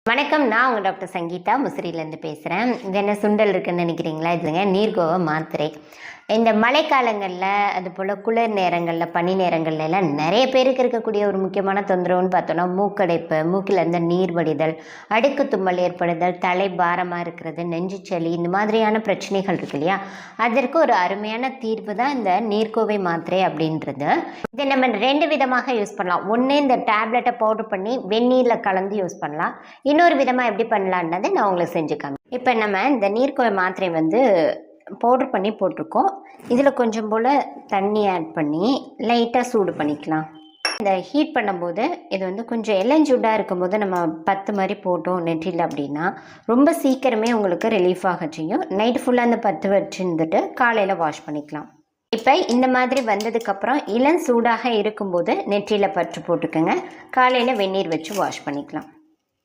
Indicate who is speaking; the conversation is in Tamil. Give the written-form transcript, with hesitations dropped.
Speaker 1: வணக்கம், நான் உங்கள் டாக்டர் சங்கீதா முசிறியிலேருந்து பேசுகிறேன். இது என்ன சுண்டல் இருக்குதுன்னு நினைக்கிறீங்களா? இதுங்க நீர்கோவை மாத்திரை. இந்த மழைக்காலங்களில் அதுபோல் குளிர் நேரங்களில் பனி நேரங்கள்ல எல்லாம் நிறைய பேருக்கு இருக்கக்கூடிய ஒரு முக்கியமான தொந்தரவுன்னு பார்த்தோன்னா மூக்கடைப்பு, மூக்கில் இருந்து நீர் வடிதல், அடுக்கு தும்மல் ஏற்படுதல், தலை பாரமாக இருக்கிறது, நெஞ்சு சளி, இந்த மாதிரியான பிரச்சனைகள் இருக்கு இல்லையா? அதற்கு ஒரு அருமையான தீர்வு தான் இந்த நீர்கோவை மாத்திரை அப்படின்றது. இதை நம்ம 2 விதமாக யூஸ் பண்ணலாம். ஒன்று, இந்த டேப்லெட்டை பவுடர் பண்ணி வெந்நீரில் கலந்து யூஸ் பண்ணலாம். இன்னொரு விதமாக எப்படி பண்ணலான்றதை நான் உங்களுக்கு செஞ்சுக்காம. இப்போ நம்ம இந்த நீர்கோவை மாத்திரை பவுடர் பண்ணி போட்டிருக்கோம். இதில் கொஞ்சம் போல் தண்ணி ஆட் பண்ணி லைட்டாக சூடு பண்ணிக்கலாம். இந்த ஹீட் பண்ணும்போது இது கொஞ்சம் இளஞ்சூடாக இருக்கும்போது நம்ம 10 மாதிரி போட்டோம் நெற்றியில் அப்படின்னா ரொம்ப சீக்கிரமே உங்களுக்கு ரிலீஃப் ஆக செய்யும். நைட் ஃபுல்லாக அந்த 10 வச்சுருந்துட்டு காலையில் வாஷ் பண்ணிக்கலாம். இப்போ இந்த மாதிரி வந்ததுக்கப்புறம் இளம் சூடாக இருக்கும்போது நெற்றியில் பற்று போட்டுக்கோங்க. காலையில் வெந்நீர் வச்சு வாஷ் பண்ணிக்கலாம்.